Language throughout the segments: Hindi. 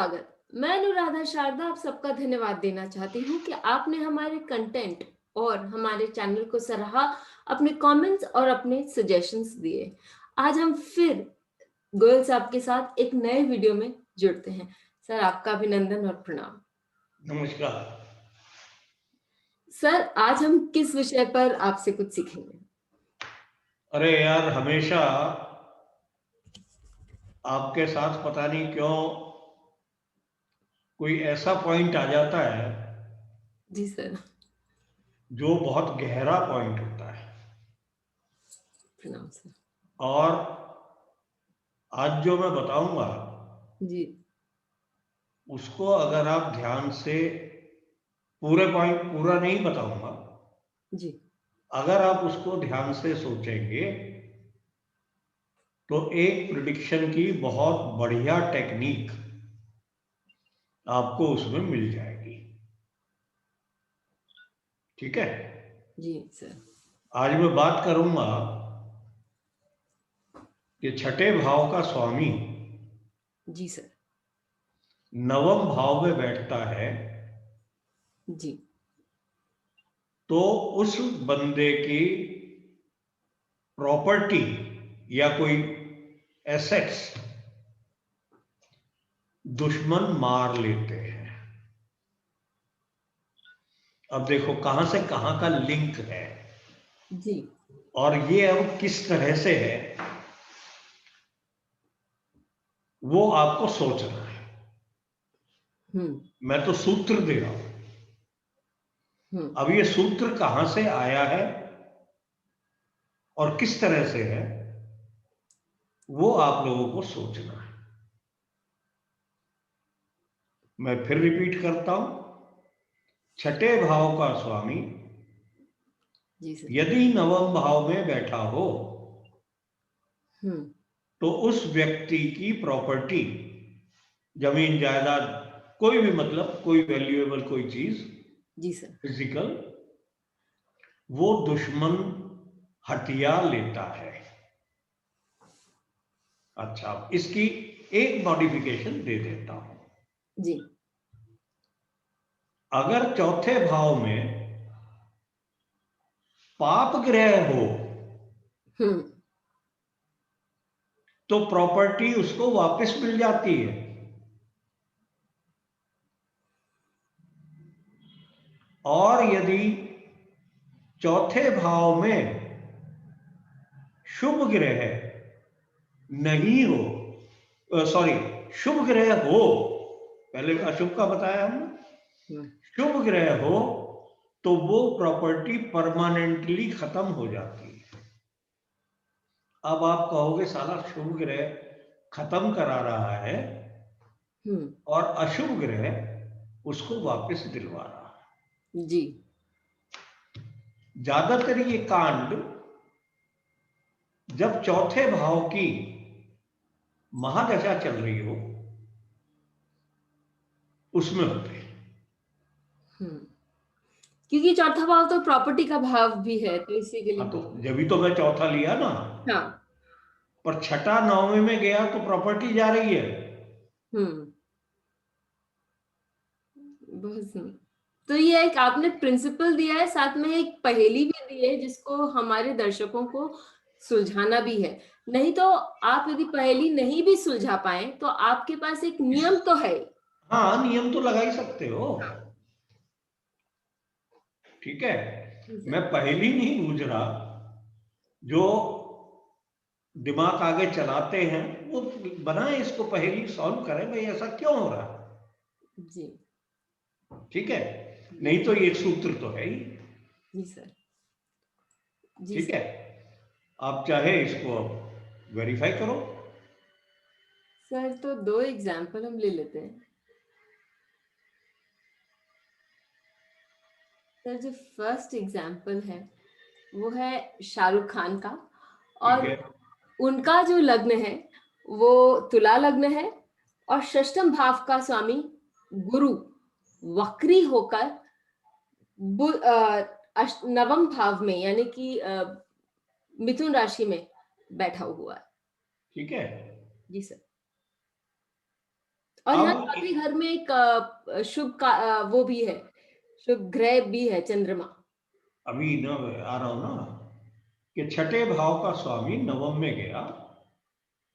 स्वागत। मैं अनुराधा शारदा आप सबका धन्यवाद देना चाहती हूँ कि आपने हमारे कंटेंट और हमारे चैनल को सराहा, अपने कमेंट्स और अपने सजेशंस दिए। आज हम फिर गोयल साहब के साथ एक नए वीडियो में जुड़ते हैं। सर, आपका अभिनंदन और प्रणाम। नमस्कार। सर, आज हम किस विषय पर आपसे कुछ सीखेंगे? अरे यार, हमेशा आपके साथ पता नहीं क्यों कोई ऐसा पॉइंट आ जाता है जी सर। जो बहुत गहरा पॉइंट होता है। प्रणाम सर। और आज जो मैं बताऊंगा जी उसको अगर आप ध्यान से, पूरे पॉइंट पूरा नहीं बताऊंगा, जी अगर आप उसको ध्यान से सोचेंगे तो एक प्रिडिक्शन की बहुत बढ़िया टेक्निक आपको उसमें मिल जाएगी। ठीक है। जी सर। आज मैं बात करूंगा कि छठे भाव का स्वामी जी सर। नवम भाव में बैठता है जी तो उस बंदे की प्रॉपर्टी या कोई एसेट्स दुश्मन मार लेते हैं। अब देखो कहां से कहां का लिंक है जी और ये अब किस तरह से है वो आपको सोचना है। हम्म मैं तो सूत्र दे रहा हूं। हम्म अब ये सूत्र कहां से आया है और किस तरह से है वो आप लोगों को सोचना है। मैं फिर रिपीट करता हूं। छठे भाव का स्वामी जी सर। यदि नवम भाव में बैठा हो हम्म तो उस व्यक्ति की प्रॉपर्टी, जमीन जायदाद, कोई भी, मतलब कोई वैल्यूएबल कोई चीज जी सर। फिजिकल, वो दुश्मन हथिया लेता है। अच्छा, इसकी एक मॉडिफिकेशन दे देता हूं। जी अगर चौथे भाव में पाप ग्रह हो हम्म तो प्रॉपर्टी उसको वापस मिल जाती है। और यदि चौथे भाव में शुभ ग्रह नहीं हो, सॉरी, शुभ ग्रह हो, पहले अशुभ का बताया हमने, हम्म शुभ ग्रह हो तो वो प्रॉपर्टी परमानेंटली खत्म हो जाती है। अब आप कहोगे साला शुभ ग्रह खत्म करा रहा है हम्म और अशुभ ग्रह उसको वापस दिलवा रहा है। जी ज्यादातर ये कांड जब चौथे भाव की महादशा चल रही हो उसमें होते हैं। हम्म क्योंकि चौथा भाव तो प्रॉपर्टी का भाव भी है, तो इसी के लिए हाँ, तो होगा। जब भी तो मैं चौथा लिया ना, हाँ। पर छठा नौवे में गया तो प्रॉपर्टी जा रही है। हम्म बहुत सुंदर। तो ये एक आपने प्रिंसिपल दिया है, साथ में एक पहेली भी दी है जिसको हमारे दर्शकों को सुलझाना भी है। नहीं तो आप यदि पहेली नहीं भी सुलझा पाए तो आपके पास एक नियम तो है। हाँ, नियम तो लगा ही सकते हो। ठीक है। जी मैं सर। पहेली नहीं बूझ रहा, जो दिमाग आगे चलाते हैं वो बनाए, इसको पहेली सॉल्व करें, भाई ऐसा क्यों हो रहा जी है। ठीक है। जी नहीं तो ये सूत्र तो है ही। जी सर। जी ठीक सर। है। आप चाहे इसको वेरीफाई करो। सर, तो दो एग्जाम्पल हम ले लेते हैं। सर, जो फर्स्ट एग्जाम्पल है वो है शाहरुख खान का। ठीक और है। उनका जो लग्न है वो तुला लग्न है। और षष्ठम भाव का स्वामी गुरु वक्री होकर नवम भाव में यानी कि मिथुन राशि में बैठा हुआ है। ठीक है। जी सर। और यहाँ अब चौथे घर में एक शुभ का वो भी है, शुभ ग्रह भी है, चंद्रमा। अभी न आ रहा हूं ना कि छठे भाव का स्वामी नवम में गया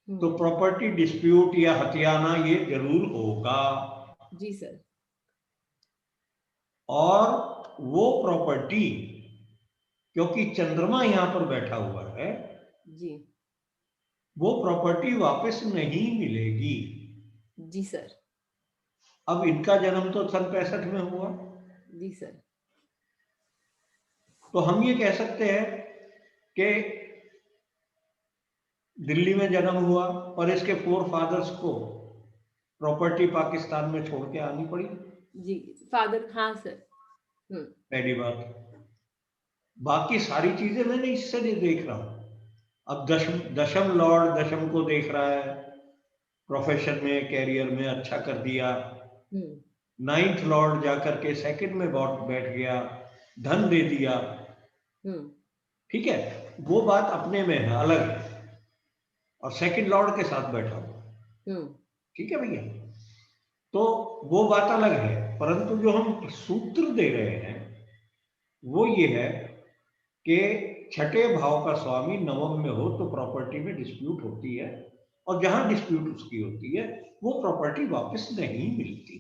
तो प्रॉपर्टी डिस्प्यूट या हथियाना ये जरूर होगा। जी सर। और वो प्रॉपर्टी, क्योंकि चंद्रमा यहां पर बैठा हुआ है, जी वो प्रॉपर्टी वापस नहीं मिलेगी। जी सर। अब इनका जन्म तो सन 65 में हुआ, जी सर। तो हम ये कह सकते हैं कि दिल्ली में जन्म हुआ और इसके फोर फादर्स को प्रॉपर्टी पाकिस्तान में छोड़ के आनी पड़ी। जी फादर, हाँ सर। पहली बात। बाकी सारी चीजें मैंने इससे नहीं देख रहा हूं। अब दशम लॉर्ड दशम को देख रहा है, प्रोफेशन में कैरियर में अच्छा कर दिया। नाइन्थ लॉर्ड जाकर के सेकंड में बैठ गया, धन दे दिया। ठीक है, वो बात अपने में है, अलग है, और सेकंड लॉर्ड के साथ बैठा हुआ। ठीक है भैया, तो वो बात अलग है। परंतु जो हम सूत्र दे रहे हैं वो ये है कि छठे भाव का स्वामी नवम में हो तो प्रॉपर्टी में डिस्प्यूट होती है, और जहां डिस्प्यूट उसकी होती है वो प्रॉपर्टी वापस नहीं मिलती।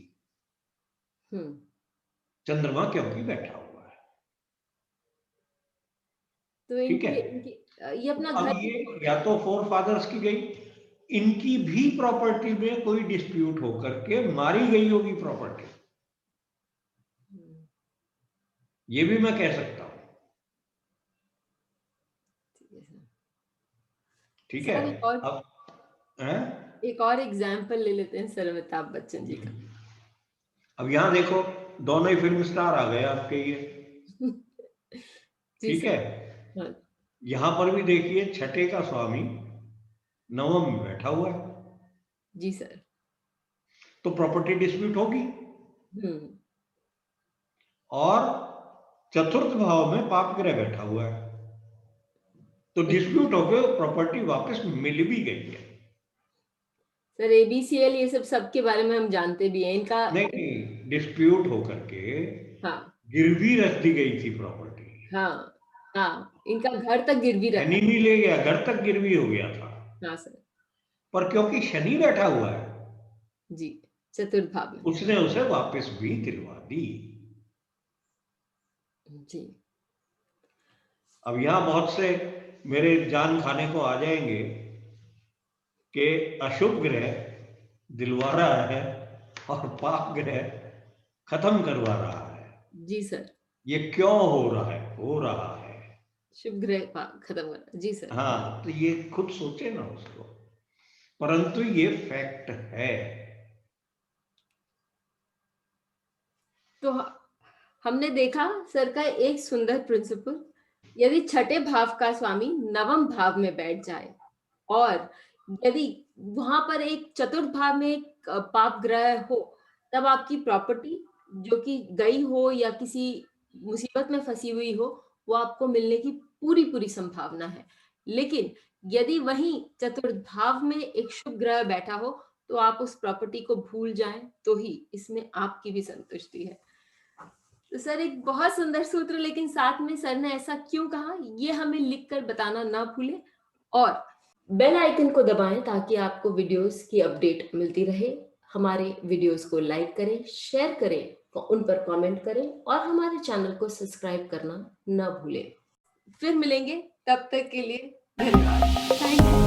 चंद्रमा क्योंकि बैठा हुआ है। तो ठीक है, ये अपना अब घर, ये या तो फोर फादर्स की गई, इनकी भी प्रॉपर्टी में कोई डिस्प्यूट होकर के मारी गई होगी प्रॉपर्टी, ये भी मैं कह सकता हूं। ठीक है, अब एक और एग्जाम्पल ले लेते हैं सर, अमिताभ बच्चन जी का। अब यहां देखो, दोनों ही फिल्म स्टार आ गए आपके ये। ठीक है, हाँ। यहां पर भी देखिए छठे का स्वामी नवम में बैठा हुआ है, जी सर। तो प्रॉपर्टी डिस्प्यूट होगी। और चतुर्थ भाव में पाप ग्रह बैठा हुआ है, तो डिस्प्यूट होकर प्रॉपर्टी वापस मिल भी गई है। सर ABCL ये सबके बारे में हम जानते भी हैं, इनका नहीं, डिस्प्यूट होकर के हाँ गिरवी रख दी गई थी प्रॉपर्टी। हाँ हाँ, इनका घर तक गिरवी रखा। शनि भी ले गया, घर तक गिरवी हो गया था। हाँ सर। पर क्योंकि शनि बैठा हुआ है, जी, चतुर्थ भाव में। उसने उसे वापस भी दिलवा दी। जी। अब यहां बहुत से मेरे जान खाने को आ जाएंगे कि अशुभ ग्रह दिलवा रहा है और पाप ग्रह खत्म करवा रहा है। जी सर। ये क्यों हो रहा है? हो रहा है, शुभ ग्रह खत्म करना। जी सर। हाँ, तो ये खुद सोचे ना उसको, परंतु ये फैक्ट है। तो हमने देखा सर का एक सुंदर प्रिंसिपल, यदि छठे भाव का स्वामी नवम भाव में बैठ जाए और यदि वहां पर एक चतुर्थ भाव में एक पाप ग्रह हो, तब आपकी प्रॉपर्टी जो कि गई हो या किसी मुसीबत में फंसी हुई हो, वो आपको मिलने की पूरी पूरी संभावना है। लेकिन यदि वहीं चतुर्थ भाव में एक शुभ ग्रह बैठा हो, तो आप उस प्रॉपर्टी को भूल जाएं तो ही इसमें आपकी भी संतुष्टि है। तो सर एक बहुत सुंदर सूत्र, लेकिन साथ में सर ने ऐसा क्यों कहा ये हमें लिखकर बताना ना भूलें, और बेल आइकन को दबाएं ताकि आपको वीडियोस की अपडेट मिलती रहे। हमारे वीडियोस को लाइक करें, शेयर करें, उन पर कमेंट करें और हमारे चैनल को सब्सक्राइब करना ना भूलें। फिर मिलेंगे, तब तक के लिए धन्यवाद। Thank you.